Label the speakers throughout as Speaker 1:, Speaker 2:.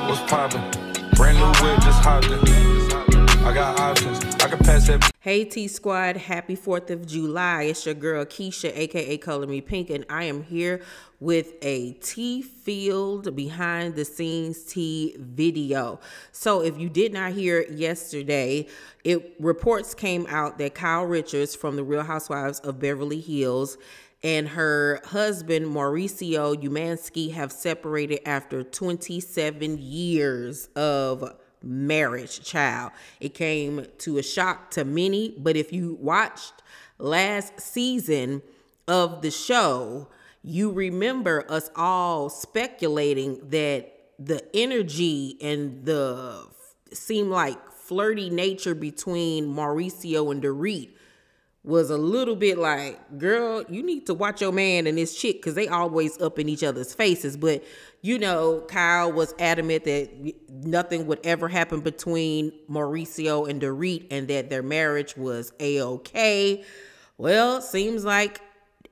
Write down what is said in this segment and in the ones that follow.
Speaker 1: What's poppin'? Brand new whip, just hopped in. I got options. I can pass that.
Speaker 2: Hey T Squad, happy 4th of July. It's your girl Keisha, aka Color Me Pynk, and I am here with a tea-filled behind the scenes tea video. So if you did not hear yesterday, reports came out that Kyle Richards from the Real Housewives of Beverly Hills and her husband, Mauricio Umansky, have separated after 27 years of marriage, child. It came to a shock to many, but if you watched last season of the show, you remember us all speculating that the energy and the seemed like flirty nature between Mauricio and Dorit was a little bit like, girl, you need to watch your man and this chick, because they always up in each other's faces. But, you know, Kyle was adamant that nothing would ever happen between Mauricio and Dorit and that their marriage was A-okay. Well, seems like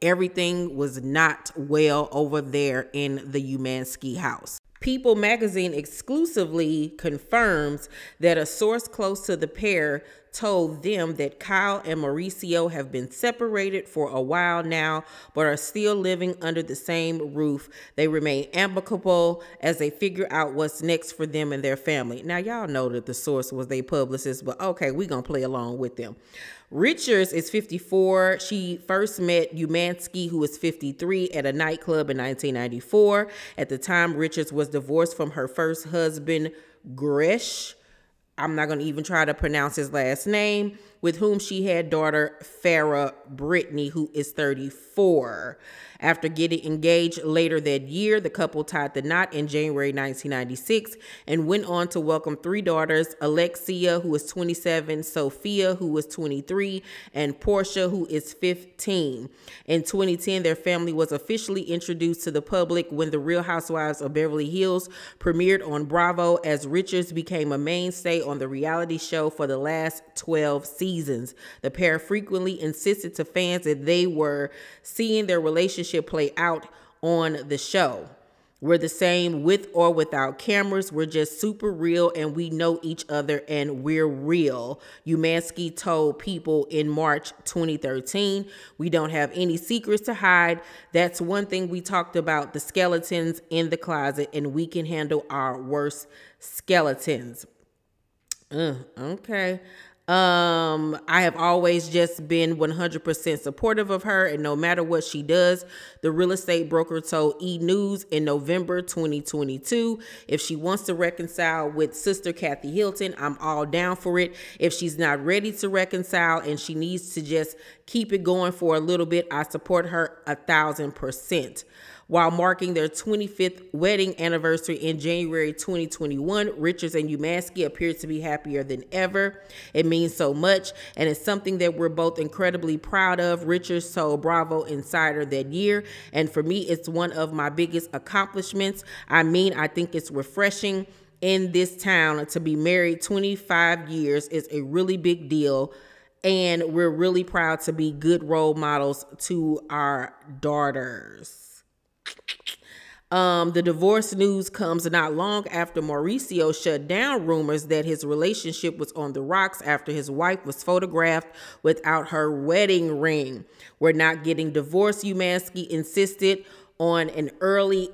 Speaker 2: everything was not well over there in the Umansky house. People magazine exclusively confirms that a source close to the pair told them that Kyle and Mauricio have been separated for a while now, but are still living under the same roof. They remain amicable as they figure out what's next for them and their family. Now, y'all know that the source was their publicist, but okay, we're going to play along with them. Richards is 54. She first met Umansky, who is 53, at a nightclub in 1994. At the time, Richards was divorced from her first husband, Gresh. I'm not going to even try to pronounce his last name, with whom she had daughter Farrah Brittany, who is 34. After getting engaged later that year, the couple tied the knot in January 1996 and went on to welcome 3 daughters, Alexia, who is 27, Sophia, who was 23, and Portia, who is 15. In 2010, their family was officially introduced to the public when The Real Housewives of Beverly Hills premiered on Bravo, as Richards became a mainstay on the reality show for the last 12 seasons. The pair frequently insisted to fans that they were seeing their relationship play out on the show. We're the same with or without cameras. We're just super real and we know each other and we're real, Umansky told People in March 2013. We don't have any secrets to hide. That's one thing we talked about, the skeletons in the closet, and we can handle our worst skeletons. Okay. I have always just been 100% supportive of her, and no matter what she does, the real estate broker told E! News in November 2022, if she wants to reconcile with sister Kathy Hilton, I'm all down for it. If she's not ready to reconcile and she needs to just keep it going for a little bit, I support her 1,000%. While marking their 25th wedding anniversary in January 2021, Richards and Umansky appeared to be happier than ever. It means so much, and it's something that we're both incredibly proud of, Richards told Bravo Insider that year. And for me, it's one of my biggest accomplishments. I mean, I think it's refreshing in this town to be married 25 years is a really big deal. And we're really proud to be good role models to our daughters. The divorce news comes not long after Mauricio shut down rumors that his relationship was on the rocks after his wife was photographed without her wedding ring. We're not getting divorced, Umansky insisted on an early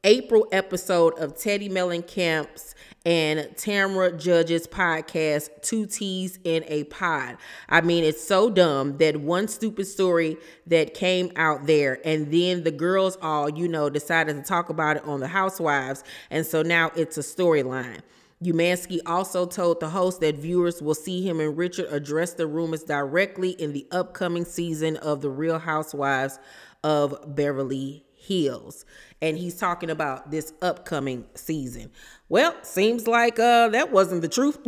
Speaker 2: April episode of Teddy Mellencamp's and Tamra Judge's podcast, Two T's in a Pod. I mean, it's so dumb that one stupid story that came out there, and then the girls all, you know, decided to talk about it on the Housewives, and so now it's a storyline. Umansky also told the host that viewers will see him and Richard address the rumors directly in the upcoming season of The Real Housewives of Beverly Hills. And he's talking about this upcoming season. Well, seems like that wasn't the truth.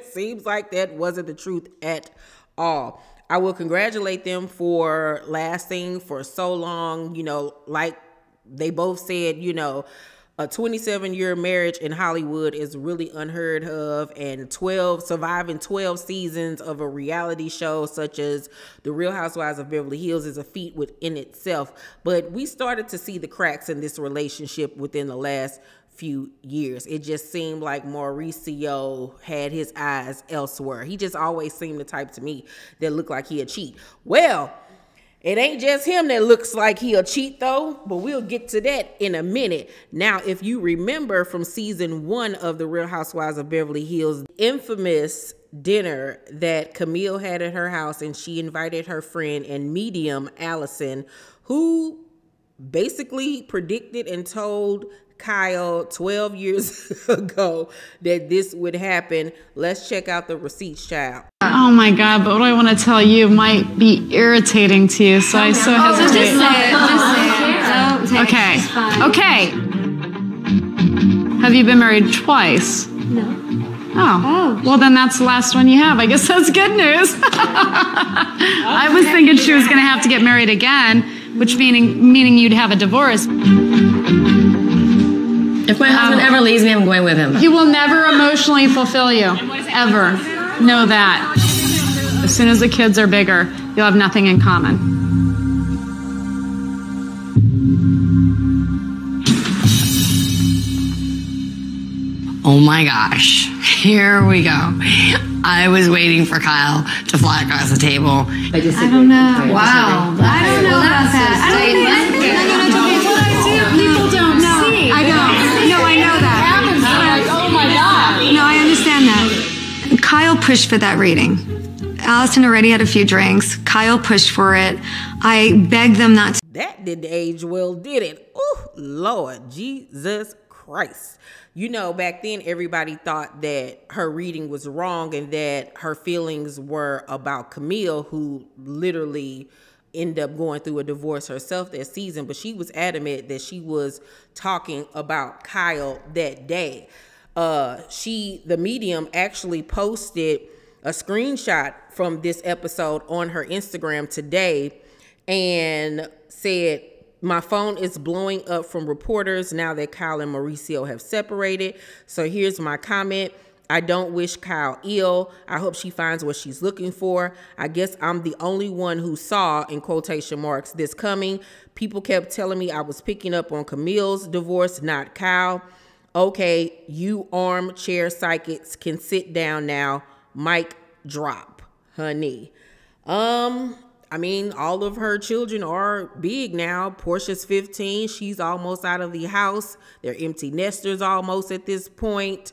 Speaker 2: Seems like that wasn't the truth at all. I will congratulate them for lasting for so long. You know, like they both said, you know, a 27-year marriage in Hollywood is really unheard of, and surviving 12 seasons of a reality show such as The Real Housewives of Beverly Hills is a feat within itself. But we started to see the cracks in this relationship within the last few years. It just seemed like Mauricio had his eyes elsewhere. He just always seemed the type to me that looked like he'd cheat. Well, it ain't just him that looks like he'll cheat though, but we'll get to that in a minute. Now, if you remember from season 1 of The Real Housewives of Beverly Hills, infamous dinner that Camille had at her house, and she invited her friend and medium Allison, who basically predicted and told Kyle 12 years ago that this would happen. Let's check out the receipts, child.
Speaker 3: Oh my God, but what I want to tell you might be irritating to you, so I so hesitate.
Speaker 4: Just say it.
Speaker 3: Okay. Have you been married twice?
Speaker 4: No.
Speaker 3: Oh. Well, then that's the last one you have. I guess that's good news. I was thinking she was going to have to get married again, which meaning you'd have a divorce.
Speaker 4: If my husband ever leaves me, I'm going with him.
Speaker 3: He will never emotionally fulfill you, ever. Know that. As soon as the kids are bigger, you'll have nothing in common.
Speaker 4: Oh my gosh, here we go. I was waiting for Kyle to fly across the table.
Speaker 3: I don't know.
Speaker 4: Wow.
Speaker 3: I don't know about that. I don't think people don't see. I don't. No, I know that. Oh my God.
Speaker 5: No, I understand that. Kyle pushed for that reading. Allison already had a few drinks. Kyle pushed for it. I begged them not to.
Speaker 2: That didn't age well, did it? Oh, Lord Jesus Christ. You know, back then everybody thought that her reading was wrong and that her feelings were about Camille, who literally ended up going through a divorce herself that season. But she was adamant that she was talking about Kyle that day. The medium actually posted a screenshot from this episode on her Instagram today and said, "My phone is blowing up from reporters now that Kyle and Mauricio have separated. So here's my comment. I don't wish Kyle ill. I hope she finds what she's looking for. I guess I'm the only one who saw, in quotation marks, this coming. People kept telling me I was picking up on Camille's divorce, not Kyle. Okay, you armchair psychics can sit down now. Mic drop, honey." I mean, all of her children are big now. Portia's 15. She's almost out of the house. They're empty nesters almost at this point.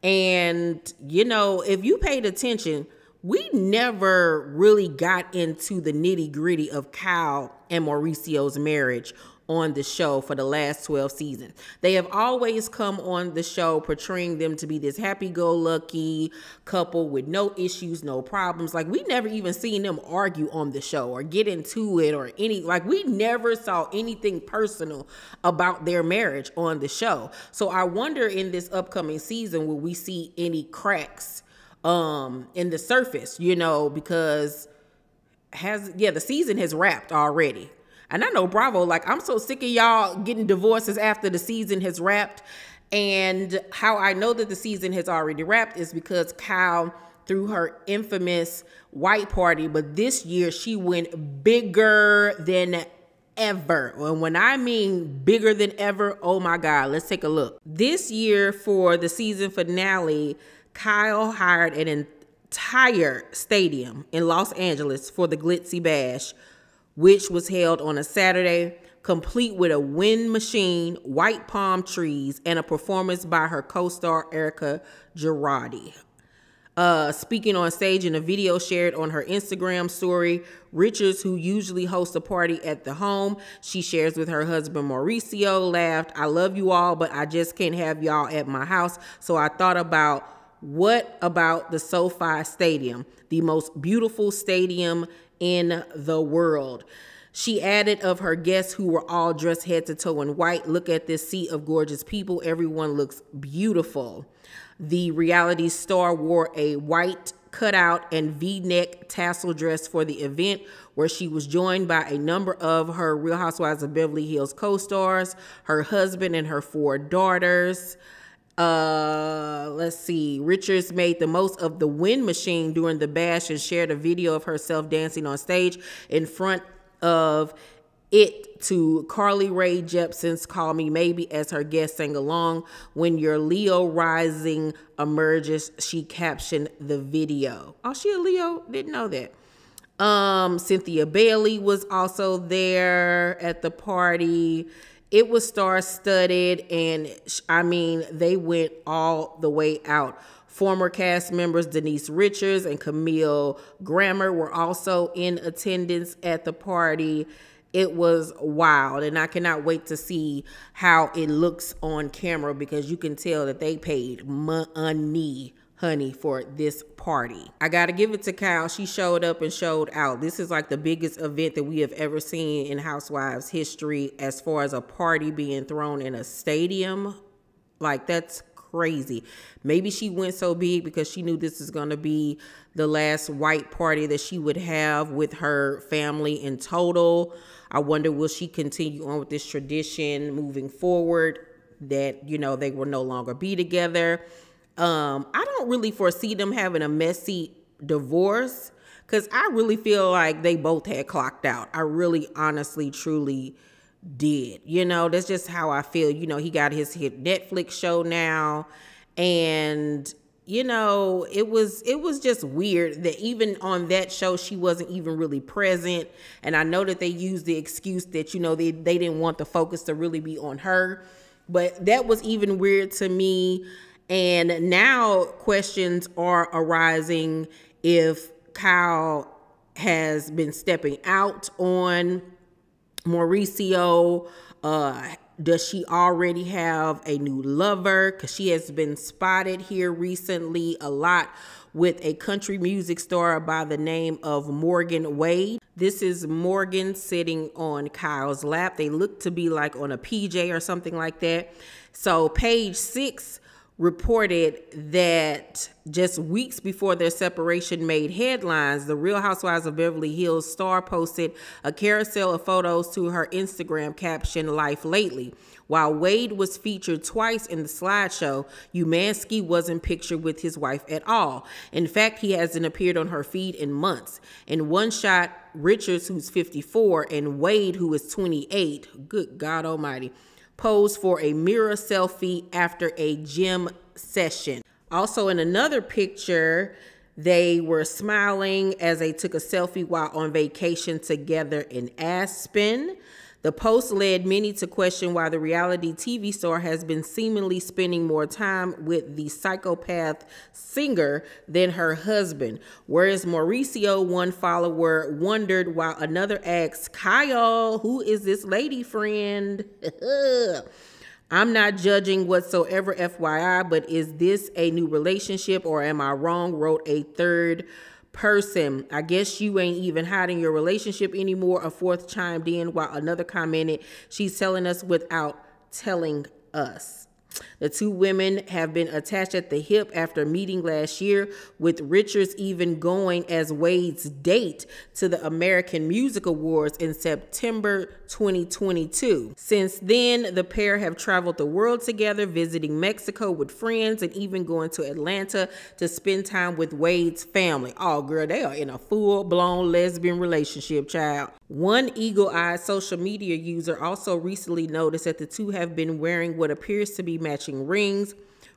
Speaker 2: And, you know, if you paid attention, we never really got into the nitty gritty of Kyle and Mauricio's marriage on the show for the last 12 seasons. They have always come on the show portraying them to be this happy-go-lucky couple with no issues, no problems. Like, we never even seen them argue on the show or get into it or we never saw anything personal about their marriage on the show. So I wonder in this upcoming season, will we see any cracks in the surface, you know, because the season has wrapped already. And I know Bravo, like, I'm so sick of y'all getting divorces after the season has wrapped. And how I know that the season has already wrapped is because Kyle threw her infamous white party, but this year she went bigger than ever. And when I mean bigger than ever, oh my God, let's take a look. This year for the season finale, Kyle hired an entire stadium in Los Angeles for the Glitzy Bash, which was held on a Saturday, complete with a wind machine, white palm trees, and a performance by her co-star Erica Girardi. Speaking on stage in a video shared on her Instagram story, Richards, who usually hosts a party at the home, she shares with her husband Mauricio, laughed, "I love you all, but I just can't have y'all at my house. So I thought about, what about the SoFi Stadium, the most beautiful stadium in the world?" She added of her guests who were all dressed head to toe in white, "Look at this sea of gorgeous people. Everyone looks beautiful." The reality star wore a white cutout and V-neck tassel dress for the event, where she was joined by a number of her Real Housewives of Beverly Hills co-stars, her husband, and her 4 daughters. Let's see. Richards made the most of the wind machine during the bash and shared a video of herself dancing on stage in front of It to Carly Rae Jepsen's Call Me Maybe as her guest sang along. When your Leo rising emerges, she captioned the video. Oh, she a Leo? Didn't know that. Cynthia Bailey was also there at the party. It was star-studded, and I mean, they went all the way out. Former cast members Denise Richards and Camille Grammer were also in attendance at the party. It was wild, and I cannot wait to see how it looks on camera, because you can tell that they paid money, honey, for this party. I gotta give it to Kyle. She showed up and showed out. This is like the biggest event that we have ever seen in Housewives history as far as a party being thrown in a stadium. Like, that's crazy. Maybe she went so big because she knew this is going to be the last white party that she would have with her family in total. I wonder, will she continue on with this tradition moving forward, that, you know, they will no longer be together? I don't really foresee them having a messy divorce, because I really feel like they both had clocked out. I really, honestly, truly did. You know, that's just how I feel. You know, he got his hit Netflix show now, and you know, it was just weird that even on that show she wasn't even really present. And I know that they used the excuse that, you know, they didn't want the focus to really be on her, but that was even weird to me. And now questions are arising if Kyle has been stepping out on Mauricio. Does she already have a new lover? Because she has been spotted here recently a lot with a country music star by the name of Morgan Wade. This is Morgan sitting on Kyle's lap. They look to be like on a PJ or something like that. So Page 6 reported that just weeks before their separation made headlines, the Real Housewives of Beverly Hills star posted a carousel of photos to her Instagram caption, "Life Lately." While Wade was featured twice in the slideshow, Umansky wasn't pictured with his wife at all. In fact, he hasn't appeared on her feed in months. In one shot, Richards, who's 54, and Wade, who is 28, good God almighty, posed for a mirror selfie after a gym session. Also in another picture, they were smiling as they took a selfie while on vacation together in Aspen. The post led many to question why the reality TV star has been seemingly spending more time with the psychopath singer than her husband. Whereas Mauricio, one follower, wondered, while another asked, "Kyle, who is this lady friend?" "I'm not judging whatsoever, FYI, but is this a new relationship or am I wrong?" wrote a third person. "I guess you ain't even hiding your relationship anymore," a fourth chimed in, while another commented, "She's telling us without telling us." The two women have been attached at the hip after meeting last year, with Richards even going as Wade's date to the American Music Awards in September 2022. Since then, the pair have traveled the world together, visiting Mexico with friends and even going to Atlanta to spend time with Wade's family. Oh, girl, they are in a full-blown lesbian relationship, child. One eagle-eyed social media user also recently noticed that the two have been wearing what appears to be matching rings.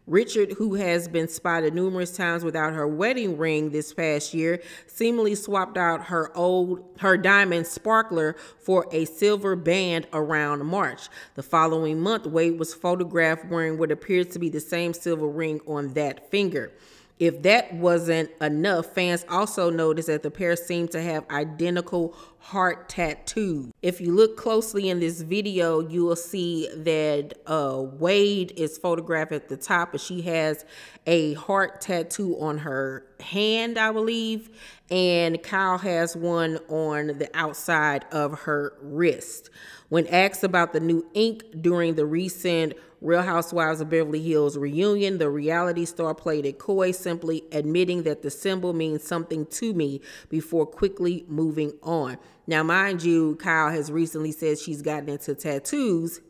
Speaker 2: Richard, who has been spotted numerous times without her wedding ring this past year, seemingly swapped out her diamond sparkler for a silver band around March. The following month, Wade was photographed wearing what appears to be the same silver ring on that finger. If that wasn't enough, fans also noticed that the pair seem to have identical heart tattoos. If you look closely in this video, you will see that Wade is photographed at the top, and she has a heart tattoo on her hand, I believe, and Kyle has one on the outside of her wrist. When asked about the new ink during the recent Real Housewives of Beverly Hills reunion, the reality star played it coy, simply admitting that the symbol means something to me before quickly moving on. Now, mind you, Kyle has recently said she's gotten into tattoos.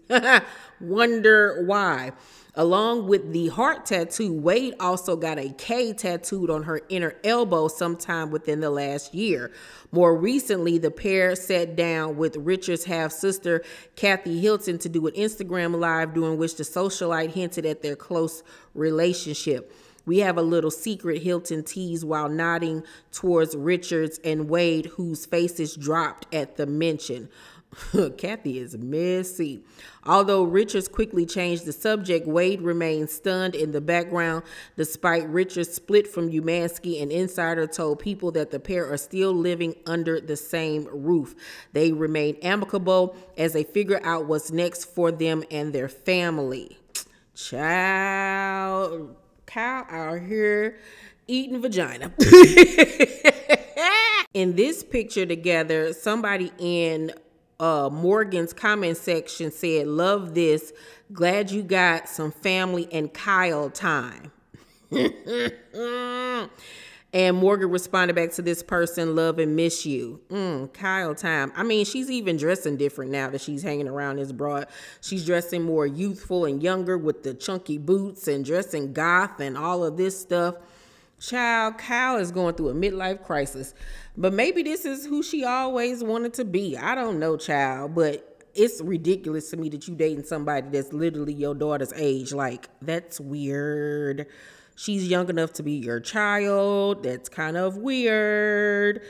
Speaker 2: Wonder why. Along with the heart tattoo, Wade also got a K tattooed on her inner elbow sometime within the last year. More recently, the pair sat down with Richard's half-sister, Kathy Hilton, to do an Instagram Live during which the socialite hinted at their close relationship. We have a little secret, Hilton teased while nodding towards Richards and Wade, whose faces dropped at the mention. Kathy is messy. Although Richards quickly changed the subject, Wade remained stunned in the background. Despite Richards' split from Umansky, an insider told People that the pair are still living under the same roof. They remain amicable as they figure out what's next for them and their family. Child, Kyle out here eating vagina. In this picture together, somebody in Morgan's comment section said, "Love this. Glad you got some family and Kyle time." And Morgan responded back to this person, "Love and miss you." Kyle time. I mean, she's even dressing different now that she's hanging around this broad. She's dressing more youthful and younger with the chunky boots and dressing goth and all of this stuff. Child, Kyle is going through a midlife crisis. But maybe this is who she always wanted to be. I don't know, child. But it's ridiculous to me that you dating somebody that's literally your daughter's age. Like, that's weird. She's young enough to be your child. That's kind of weird.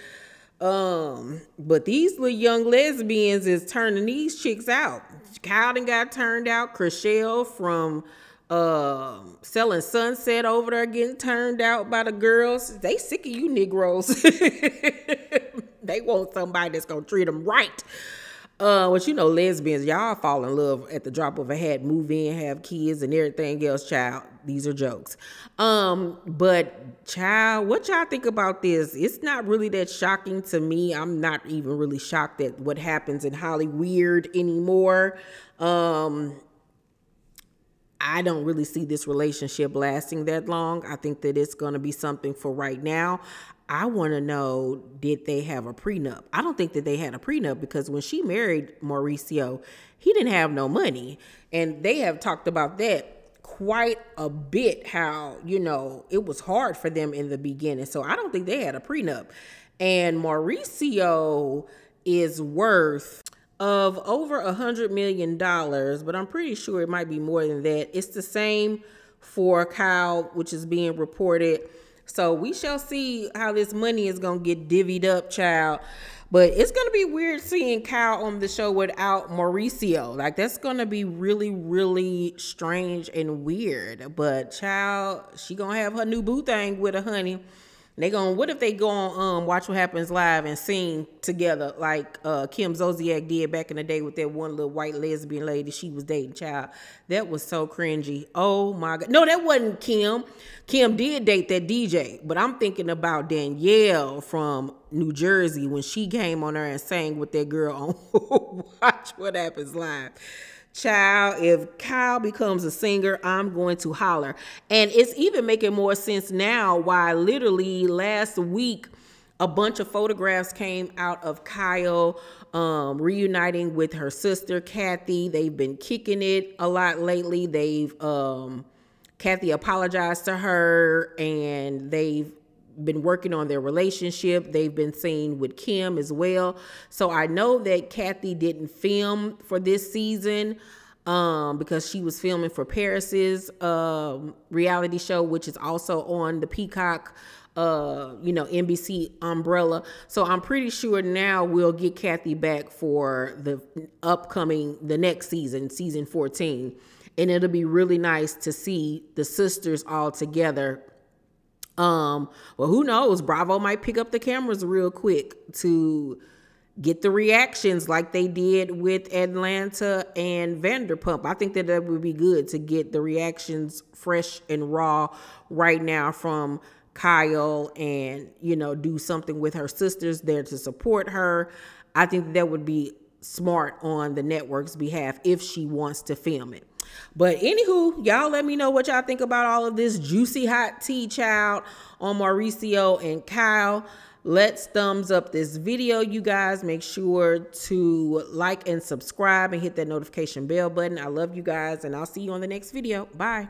Speaker 2: But these little young lesbians is turning these chicks out. Kyle done got turned out. Chriselle from selling Sunset over there getting turned out by the girls. They sick of you Negroes. They want somebody that's gonna treat them right. But you know, lesbians, y'all fall in love at the drop of a hat, move in, have kids and everything else, child. These are jokes. But child, what y'all think about this? It's not really that shocking to me. I'm not even really shocked at what happens in Hollywood anymore. I don't really see this relationship lasting that long. I think that it's going to be something for right now. I want to know, did they have a prenup? I don't think that they had a prenup because when she married Mauricio, he didn't have no money. And they have talked about that quite a bit, how, you know, it was hard for them in the beginning. So I don't think they had a prenup. And Mauricio is worth of over $100 million, but I'm pretty sure it might be more than that. It's the same for Kyle, which is being reported. So we shall see how this money is going to get divvied up, child. But it's going to be weird seeing Kyle on the show without Mauricio. Like, that's going to be really, really strange and weird. But, child, she going to have her new boo thing with her, honey. They gonna, what if they go on Watch What Happens Live and sing together like Kim Zolciak did back in the day with that one little white lesbian lady she was dating, child. That was so cringy. Oh my God. No, that wasn't Kim. Kim did date that DJ, but I'm thinking about Danielle from New Jersey when she came on there and sang with that girl on Watch What Happens Live. Child, if Kyle becomes a singer, I'm going to holler. And it's even making more sense now why literally last week a bunch of photographs came out of Kyle reuniting with her sister Kathy. They've been kicking it a lot lately. Kathy apologized to her and they've been working on their relationship. They've been seen with Kim as well. So I know that Kathy didn't film for this season because she was filming for Paris's reality show, which is also on the Peacock, NBC umbrella. So I'm pretty sure now we'll get Kathy back for the next season, season 14. And it'll be really nice to see the sisters all together. Well, who knows? Bravo might pick up the cameras real quick to get the reactions like they did with Atlanta and Vanderpump. I think that would be good to get the reactions fresh and raw right now from Kyle and, do something with her sisters there to support her. I think that would be smart on the network's behalf if she wants to film it. But anywho, y'all let me know what y'all think about all of this juicy hot tea, child, on Mauricio and Kyle. Let's thumbs up this video, you guys. Make sure to like and subscribe and hit that notification bell button. I love you guys, and I'll see you on the next video. Bye.